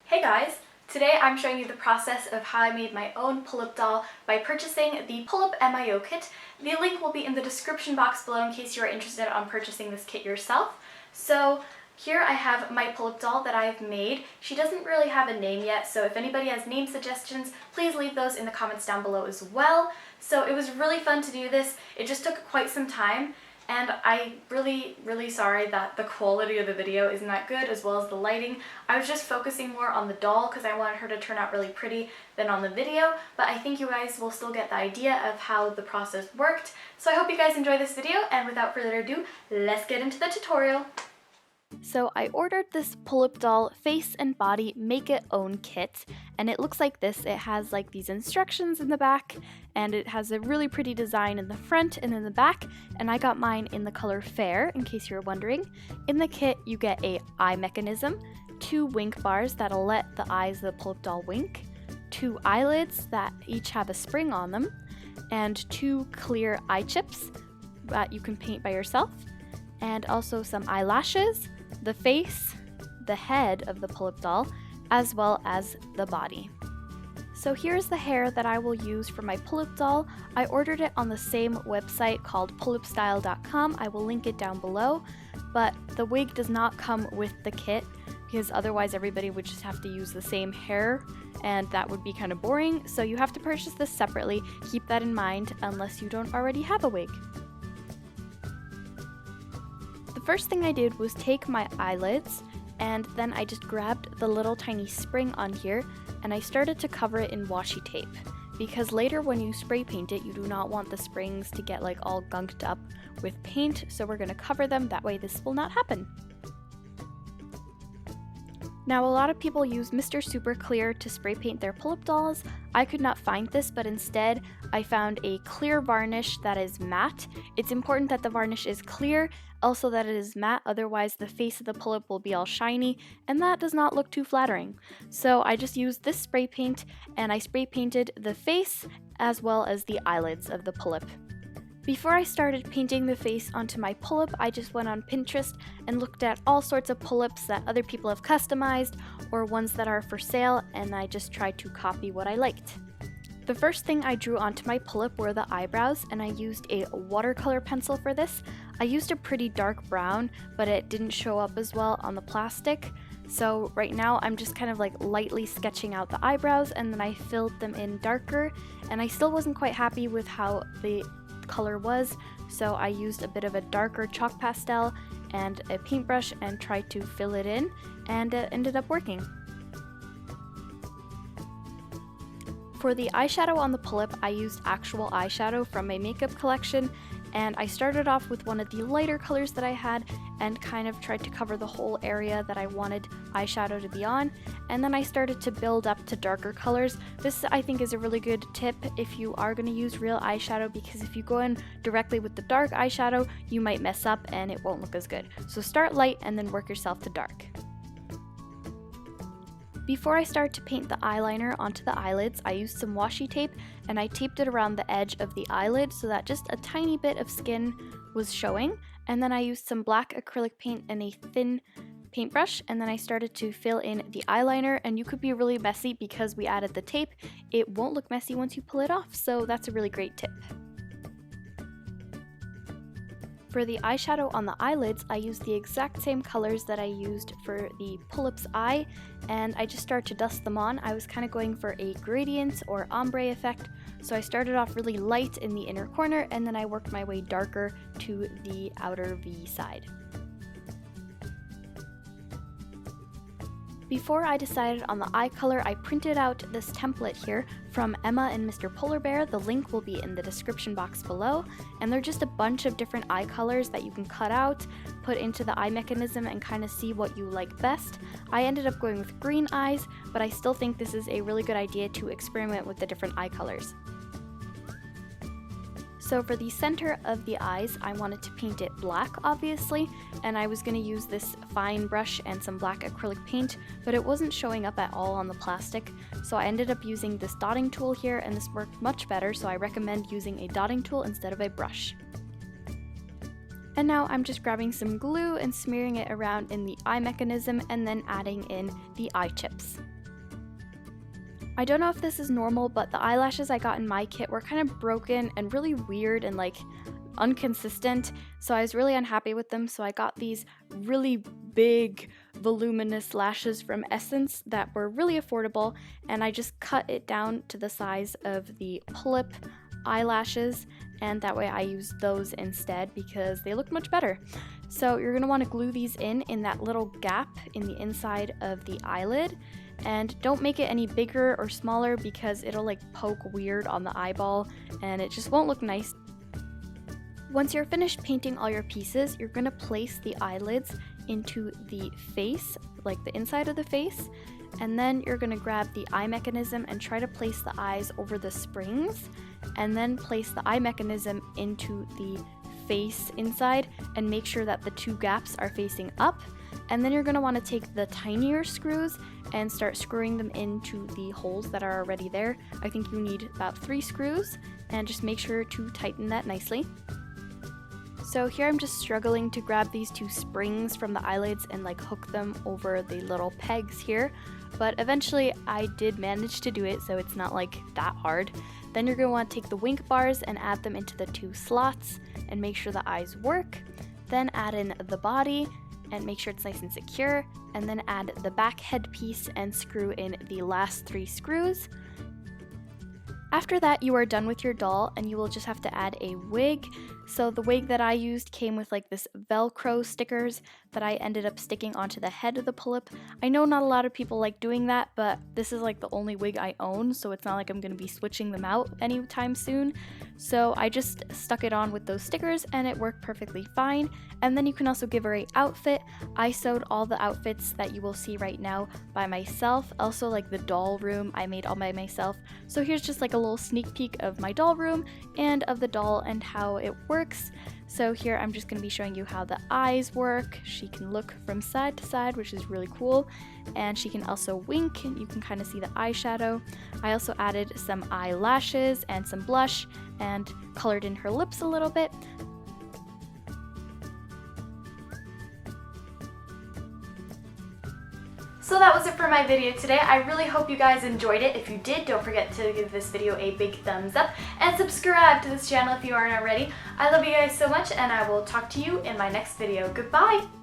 Hey guys! Today I'm showing you the process of how I made my own pull-up doll by purchasing the Pull-up MIO kit. The link will be in the description box below in case you are interested on purchasing this kit yourself. So here I have my pull-up doll that I've made. She doesn't really have a name yet, so if anybody has name suggestions, please leave those in the comments down below as well. So it was really fun to do this. It just took quite some time. And I'm really sorry that the quality of the video isn't that good, as well as the lighting. I was just focusing more on the doll because I wanted her to turn out really pretty than on the video, but I think you guys will still get the idea of how the process worked. So I hope you guys enjoy this video, and without further ado, let's get into the tutorial. So I ordered this pull-up doll face and body make it own kit, and it looks like this. It has like these instructions in the back, and it has a really pretty design in the front and in the back, and I got mine in the color Fair, in case you're wondering. In the kit you get a eye mechanism, 2 wink bars that'll let the eyes of the pull-up doll wink, 2 eyelids that each have a spring on them, and 2 clear eye chips that you can paint by yourself, and also some eyelashes, the face, the head of the pull-up doll, as well as the body. So here's the hair that I will use for my pull-up doll. I ordered it on the same website called pullupstyle.com. I will link it down below, but the wig does not come with the kit because otherwise everybody would just have to use the same hair and that would be kind of boring. So you have to purchase this separately. Keep that in mind unless you don't already have a wig. The first thing I did was take my eyelids, and then I just grabbed the little tiny spring on here and I started to cover it in washi tape, because later when you spray paint it you do not want the springs to get like all gunked up with paint, so we're going to cover them, that way this will not happen. Now a lot of people use Mr. Super Clear to spray paint their pull-up dolls. I could not find this, but instead I found a clear varnish that is matte. It's important that the varnish is clear, also that it is matte, otherwise the face of the pull-up will be all shiny, and that does not look too flattering. So I just used this spray paint, and I spray painted the face as well as the eyelids of the pull-up. Before I started painting the face onto my pull-up, I just went on Pinterest and looked at all sorts of pull-ups that other people have customized or ones that are for sale, and I just tried to copy what I liked. The first thing I drew onto my pull-up were the eyebrows, and I used a watercolor pencil for this. I used a pretty dark brown, but it didn't show up as well on the plastic. So right now I'm just kind of like lightly sketching out the eyebrows, and then I filled them in darker, and I still wasn't quite happy with how the color was, so I used a bit of a darker chalk pastel and a paintbrush and tried to fill it in, and it ended up working. For the eyeshadow on the pull-up, I used actual eyeshadow from my makeup collection, and I started off with one of the lighter colors that I had and kind of tried to cover the whole area that I wanted eyeshadow to be on, and then I started to build up to darker colors. This I think is a really good tip if you are going to use real eyeshadow, because if you go in directly with the dark eyeshadow you might mess up and it won't look as good. So start light and then work yourself to dark. Before I start to paint the eyeliner onto the eyelids, I used some washi tape and I taped it around the edge of the eyelid so that just a tiny bit of skin was showing, and then I used some black acrylic paint and a thin paintbrush, and then I started to fill in the eyeliner, and you could be really messy because we added the tape. It won't look messy once you pull it off, so that's a really great tip. For the eyeshadow on the eyelids, I used the exact same colors that I used for the pull-up's eye, and I just started to dust them on. I was kind of going for a gradient or ombre effect, so I started off really light in the inner corner, and then I worked my way darker to the outer V side. Before I decided on the eye color, I printed out this template here from Emma and Mr. Polar Bear. The link will be in the description box below, and they're just a bunch of different eye colors that you can cut out, put into the eye mechanism, and kind of see what you like best. I ended up going with green eyes, but I still think this is a really good idea to experiment with the different eye colors. So for the center of the eyes, I wanted to paint it black, obviously, and I was going to use this fine brush and some black acrylic paint, but it wasn't showing up at all on the plastic, so I ended up using this dotting tool here, and this worked much better, so I recommend using a dotting tool instead of a brush. And now I'm just grabbing some glue and smearing it around in the eye mechanism and then adding in the eye chips. I don't know if this is normal, but the eyelashes I got in my kit were kind of broken and really weird and like inconsistent, so I was really unhappy with them. So I got these really big voluminous lashes from Essence that were really affordable, and I just cut it down to the size of the Pullup eyelashes, and that way I used those instead because they look much better. So you're going to want to glue these in that little gap in the inside of the eyelid, and don't make it any bigger or smaller because it'll like poke weird on the eyeball and it just won't look nice. Once you're finished painting all your pieces, you're going to place the eyelids into the face, like the inside of the face, and then you're going to grab the eye mechanism and try to place the eyes over the springs, and then place the eye mechanism into the face inside and make sure that the two gaps are facing up. And then you're going to want to take the tinier screws and start screwing them into the holes that are already there. I think you need about 3 screws, and just make sure to tighten that nicely. So here I'm just struggling to grab these 2 springs from the eyelids and like hook them over the little pegs here, but eventually I did manage to do it, so it's not like that hard. Then you're going to want to take the wink bars and add them into the 2 slots and make sure the eyes work. Then add in the body and make sure it's nice and secure, and then add the back headpiece and screw in the last 3 screws. After that, you are done with your doll, and you will just have to add a wig. So the wig that I used came with like this Velcro stickers that I ended up sticking onto the head of the Pullup. I know not a lot of people like doing that, but this is like the only wig I own, so it's not like I'm going to be switching them out anytime soon. So I just stuck it on with those stickers and it worked perfectly fine. And then you can also give her an outfit. I sewed all the outfits that you will see right now by myself. Also like the doll room I made all by myself. So here's just like a little sneak peek of my doll room and of the doll and how it works. So here I'm just going to be showing you how the eyes work. She can look from side to side, which is really cool, and she can also wink, and you can kind of see the eyeshadow. I also added some eyelashes and some blush and colored in her lips a little bit. So that was it for my video today. I really hope you guys enjoyed it. If you did, don't forget to give this video a big thumbs up and subscribe to this channel if you aren't already. I love you guys so much, and I will talk to you in my next video. Goodbye!